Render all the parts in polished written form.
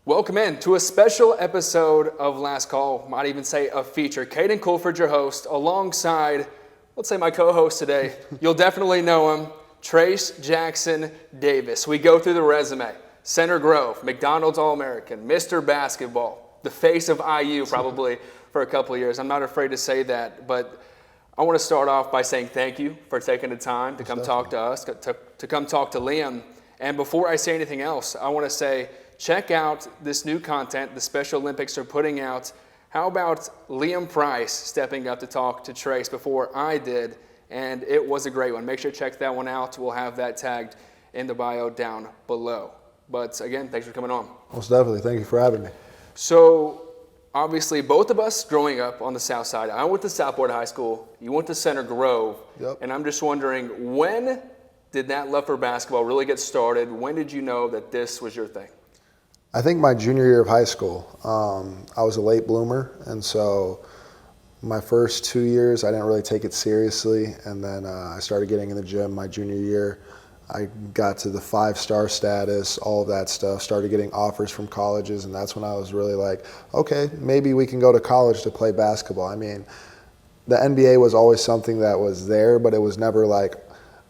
Welcome in to a special episode of Last Call, might even say a feature. Caden Colford, your host, alongside, let's say my co-host today. You'll definitely know him, Trayce Jackson-Davis. We go through the resume. Center Grove, McDonald's All-American, Mr. Basketball, the face of IU probably for a couple of years. I'm not afraid to say that, but I want to start off by saying thank you for taking the time to come talk to us, to come talk to Liam. And before I say anything else, I want to say, check out this new content the Special Olympics are putting out. How about Liam Price stepping up to talk to Trayce before I did? And it was a great one. Make sure to check that one out. We'll have that tagged in the bio down below. But again, thanks for coming on. Most definitely. Thank you for having me. So obviously both of us growing up on the South Side, I went to Southport High School, you went to Center Grove. Yep. And I'm just wondering, when did that love for basketball really get started? When did you know that this was your thing? I think my junior year of high school. I was a late bloomer, and so my first 2 years I didn't really take it seriously, and then I started getting in the gym my junior year. I got to the 5-star status, all of that stuff, started getting offers from colleges, and that's when I was really like, okay, maybe we can go to college to play basketball. I mean, the NBA was always something that was there, but it was never like,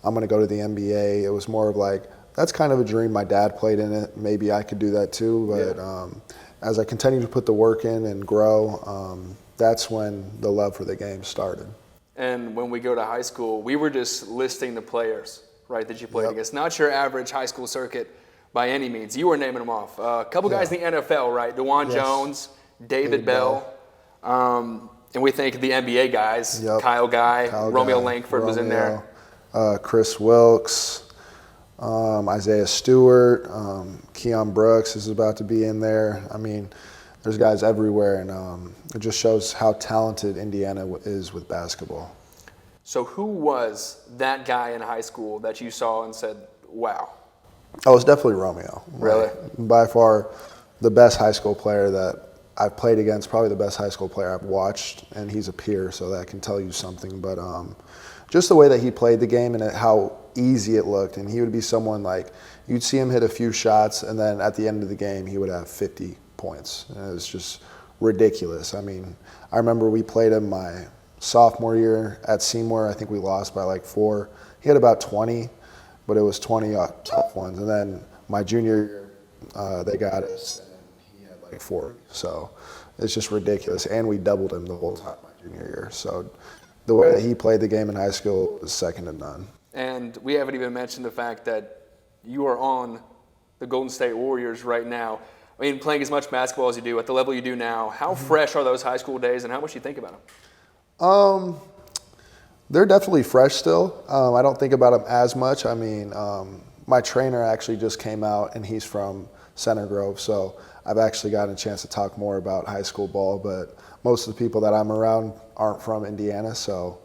I'm going to go to the NBA. It was more of like, that's kind of a dream. My dad played in it. Maybe I could do that too. But as I continued to put the work in and grow, that's when the love for the game started. And when we go to high school, we were just listing the players, right, that you played against. Not your average high school circuit by any means. You were naming them off. A couple guys in the NFL, right? DeJuan Jones, David Bell. And we think the NBA guys, Kyle Romeo Langford was in there. Chris Wilkes. Isaiah Stewart, Keon Brooks is about to be in there. I mean, there's guys everywhere, and it just shows how talented Indiana is with basketball. So who was that guy in high school that you saw and said, wow? Oh, it's definitely Romeo. Really? By far the best high school player that I've played against, probably the best high school player I've watched, and he's a peer, so that can tell you something. But just the way that he played the game and how easy it looked, and he would be someone like, you'd see him hit a few shots, and then at the end of the game he would have 50 points. And it was just ridiculous. I mean, I remember we played him my sophomore year at Seymour. I think we lost by like 4. He had about 20, but it was 20 tough ones. And then my junior year, they got us, and he had like 4. So it's just ridiculous. And we doubled him the whole time my junior year. So the way that he played the game in high school was second to none. And we haven't even mentioned the fact that you are on the Golden State Warriors right now. I mean, playing as much basketball as you do at the level you do now, how fresh are those high school days, and how much do you think about them? They're definitely fresh still. I don't think about them as much. I mean, my trainer actually just came out, and he's from Center Grove, so I've actually gotten a chance to talk more about high school ball, but most of the people that I'm around aren't from Indiana, so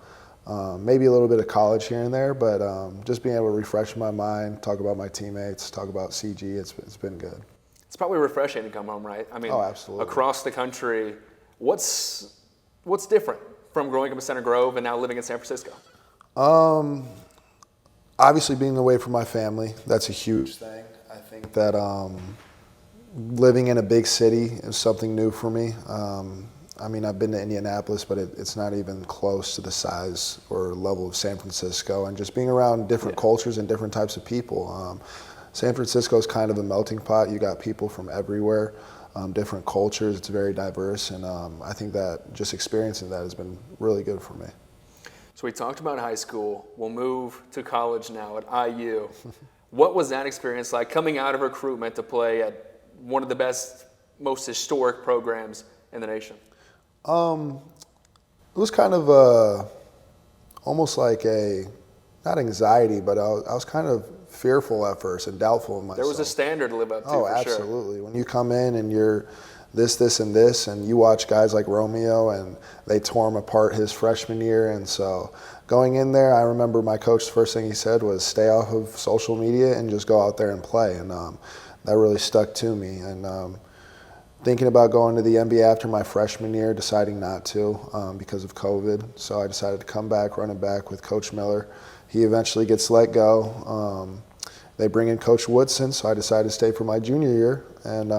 maybe a little bit of college here and there, but just being able to refresh my mind, talk about my teammates, talk about CG, it's been good. It's probably refreshing to come home, right? I mean, absolutely. Across the country, what's different from growing up in Center Grove and now living in San Francisco? Obviously being away from my family, that's a huge thing. I think that living in a big city is something new for me. I mean, I've been to Indianapolis, but it's not even close to the size or level of San Francisco. And just being around different cultures and different types of people. San Francisco is kind of a melting pot. You got people from everywhere, different cultures. It's very diverse. And I think that just experiencing that has been really good for me. So we talked about high school. We'll move to college now at IU. What was that experience like, coming out of recruitment to play at one of the best, most historic programs in the nation? It was kind of almost like not anxiety, but I was kind of fearful at first and doubtful of myself. There was a standard to live up to, for absolutely. Sure. When you come in and you're this, and this, and you watch guys like Romeo, and they tore him apart his freshman year, and so going in there, I remember my coach, the first thing he said was stay off of social media and just go out there and play, and that really stuck to me. And thinking about going to the NBA after my freshman year, deciding not to because of COVID. So I decided to come back, run it back with Coach Miller. He eventually gets let go. they bring in Coach Woodson, so I decided to stay for my junior year, and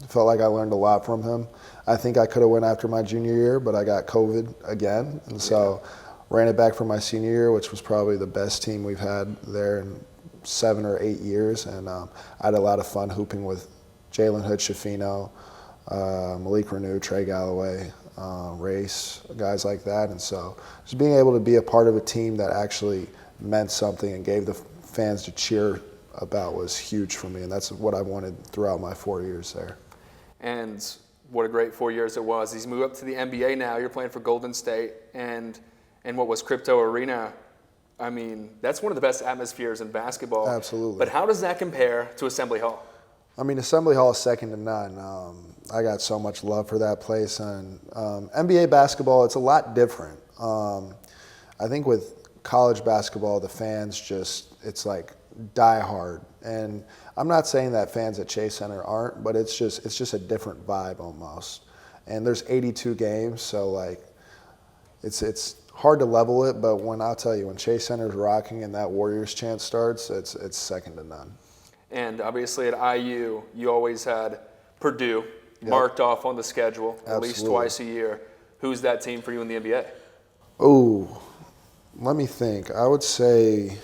felt like I learned a lot from him. I think I could have went after my junior year, but I got COVID again, and so ran it back for my senior year, which was probably the best team we've had there in 7 or 8 years, and I had a lot of fun hooping with Jalen Hood-Schifino, Malik Renew, Trey Galloway, Race, guys like that. And so just being able to be a part of a team that actually meant something and gave the fans to cheer about was huge for me, and that's what I wanted throughout my 4 years there. And what a great 4 years it was. He's moved up to the NBA now. You're playing for Golden State and what was Crypto Arena. I mean, that's one of the best atmospheres in basketball. Absolutely. But how does that compare to Assembly Hall? I mean, Assembly Hall is second to none. I got so much love for that place. And NBA basketball, it's a lot different. I think with college basketball, the fans just, it's like die hard. And I'm not saying that fans at Chase Center aren't, but it's just a different vibe almost. And there's 82 games, so like it's hard to level it, but I'll tell you, when Chase Center's rocking and that Warriors chant starts, it's second to none. And obviously at IU, you always had Purdue marked off on the schedule at least twice a year. Who's that team for you in the NBA? Oh, let me think. I would say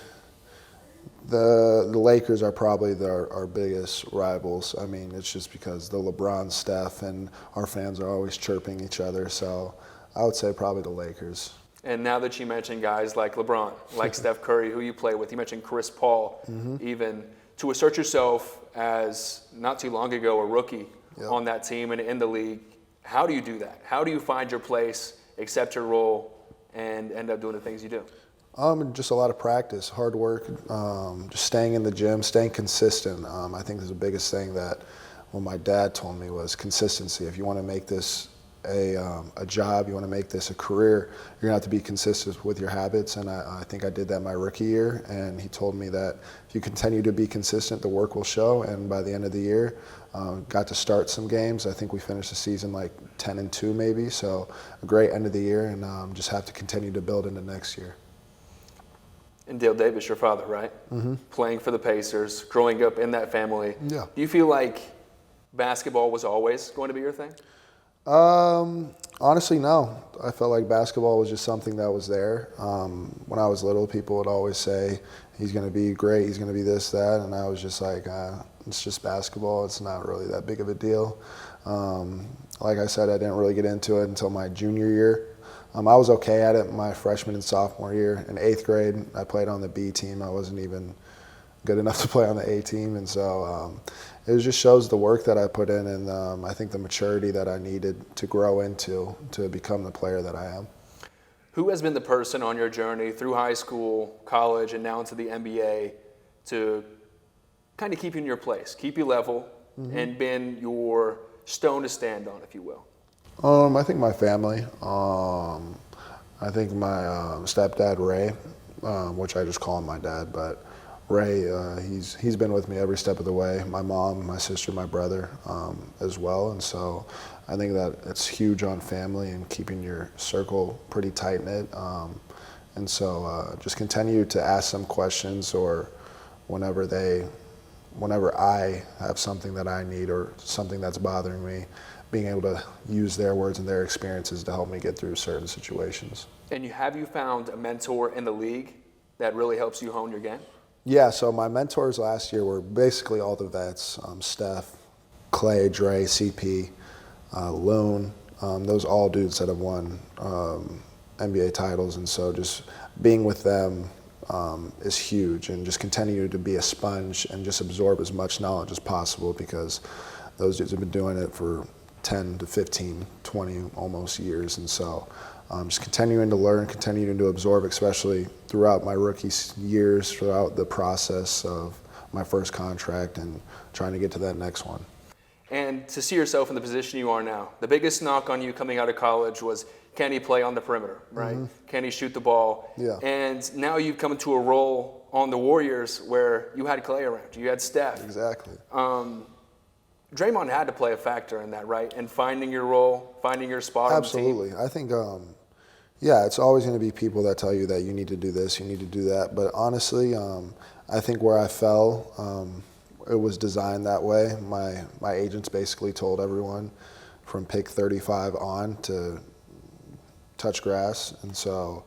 the Lakers are probably our biggest rivals. I mean, it's just because the LeBron stuff and our fans are always chirping each other. So I would say probably the Lakers. And now that you mentioned guys like LeBron, like Steph Curry, who you play with, you mentioned Chris Paul, even to assert yourself as not too long ago a rookie on that team and in the league, how do you do that? How do you find your place, accept your role, and end up doing the things you do? Just a lot of practice, hard work, just staying in the gym, staying consistent. I think is the biggest thing that what my dad told me was consistency. If you want to make this a job, you want to make this a career, you're going to have to be consistent with your habits, and I think I did that my rookie year, and he told me that if you continue to be consistent, the work will show, and by the end of the year, got to start some games. I think we finished the season like 10-2 maybe, so a great end of the year, and just have to continue to build into next year. And Dale Davis, your father, right? Playing for the Pacers, growing up in that family. Yeah. Do you feel like basketball was always going to be your thing? Honestly, no. I felt like basketball was just something that was there. When I was little, people would always say, he's going to be great, he's going to be this, that, and I was just like, it's just basketball. It's not really that big of a deal. Like I said, I didn't really get into it until my junior year. I was okay at it my freshman and sophomore year. In 8th grade, I played on the B team. I wasn't even good enough to play on the A team, and so it just shows the work that I put in, and I think the maturity that I needed to grow into to become the player that I am. Who has been the person on your journey through high school, college, and now into the NBA to kind of keep you in your place, keep you level, and been your stone to stand on, if you will? I think my family. I think my stepdad, Ray, which I just call him my dad, but Ray, he's been with me every step of the way. My mom, my sister, my brother as well. And so I think that it's huge on family and keeping your circle pretty tight-knit. And so just continue to ask some questions, or whenever I have something that I need or something that's bothering me, being able to use their words and their experiences to help me get through certain situations. And have you found a mentor in the league that really helps you hone your game? Yeah, so my mentors last year were basically all the vets, Steph, Clay, Dre, CP, Loon, those all dudes that have won NBA titles, and so just being with them is huge, and just continue to be a sponge and just absorb as much knowledge as possible, because those dudes have been doing it for 10 to 15, 20 almost years, and so just continuing to learn, continuing to absorb, especially throughout my rookie years, throughout the process of my first contract and trying to get to that next one. And to see yourself in the position you are now, the biggest knock on you coming out of college was, can he play on the perimeter, right? Can he shoot the ball? Yeah. And now you've come into a role on the Warriors where you had Clay around you, had Steph. Exactly. Draymond had to play a factor in that, right? And finding your role, finding your spot Absolutely. on the team. I think, yeah, it's always going to be people that tell you that you need to do this, you need to do that. But honestly, I think where I fell, it was designed that way. My agents basically told everyone from pick 35 on to touch grass. And so,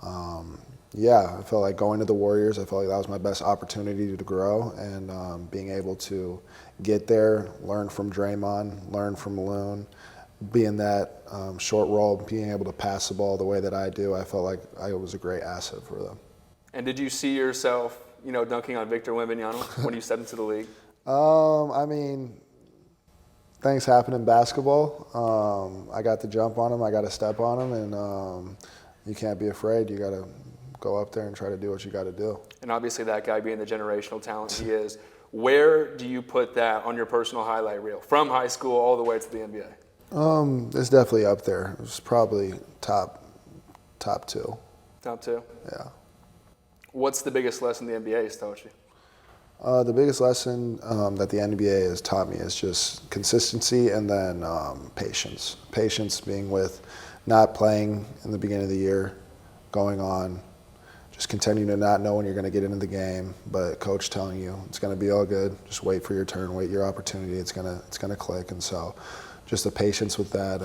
I felt like going to the Warriors, I felt like that was my best opportunity to grow, and being able to get there, learn from Draymond, learn from Loon, be in that short role, being able to pass the ball the way that I do, I felt like I was a great asset for them. And did you see yourself, dunking on Victor Wembanyama when you stepped into the league? Things happen in basketball. I got to jump on him, I got to step on him, and you can't be afraid. You got to go up there and try to do what you got to do. And obviously that guy being the generational talent he is, where do you put that on your personal highlight reel, from high school all the way to the NBA? It's definitely up there. It's probably top two. Top two? Yeah. What's the biggest lesson the NBA has taught you? The biggest lesson that the NBA has taught me is just consistency, and then patience. Patience being with not playing in the beginning of the year, going on, just continuing to not know when you're going to get into the game, but coach telling you it's going to be all good. Just wait for your turn, wait your opportunity. It's gonna click. And so, just the patience with that,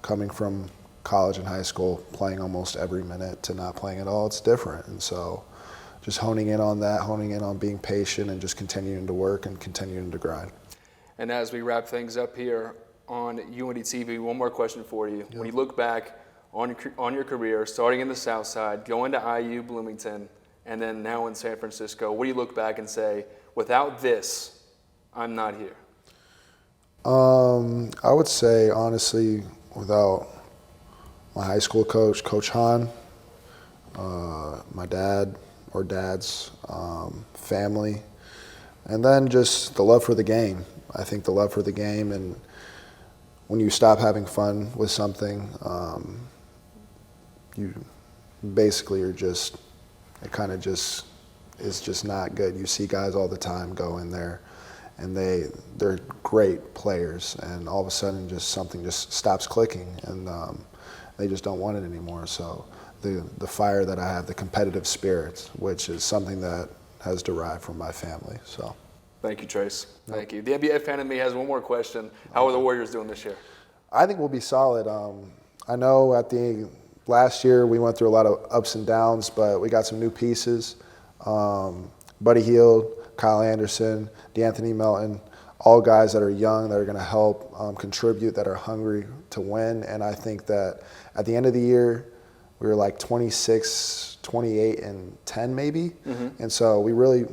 coming from college and high school, playing almost every minute to not playing at all, it's different. And so, just honing in on that, honing in on being patient, and just continuing to work and continuing to grind. And as we wrap things up here on UND TV, one more question for you. Yep. When you look back on your career, starting in the South Side, going to IU Bloomington, and then now in San Francisco, what do you look back and say, without this, I'm not here? I would say, honestly, without my high school coach, Coach Hahn, my dad or dad's family, and then just the love for the game. I think the love for the game, and when you stop having fun with something, you basically are just, it kind of just is just not good. You see guys all the time go in there, and they're great players, and all of a sudden just something just stops clicking, and they just don't want it anymore. So the fire that I have, the competitive spirit, which is something that has derived from my family. So. Thank you, Trayce. Thank you. The NBA fan in me has one more question. How are the Warriors doing this year? I think we'll be solid. I know at the last year we went through a lot of ups and downs, but we got some new pieces. Buddy Hield, Kyle Anderson, DeAnthony Melton, all guys that are young, that are going to help contribute, that are hungry to win. And I think that at the end of the year, we were like 26, 28, and 10 maybe. Mm-hmm. And so we really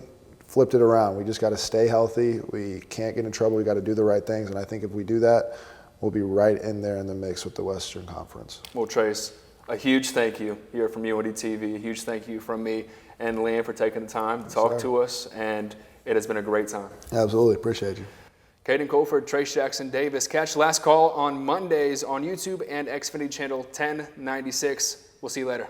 flipped it around. We just got to stay healthy. We can't get in trouble. We got to do the right things. And I think if we do that, we'll be right in there in the mix with the Western Conference. Well, Trayce, a huge thank you here from UND TV. A huge thank you from me and Liam for taking the time to talk to us. And it has been a great time. Absolutely. Appreciate you. Caden Colford, Trayce Jackson-Davis. Catch Last Call on Mondays on YouTube and Xfinity Channel 1096. We'll see you later.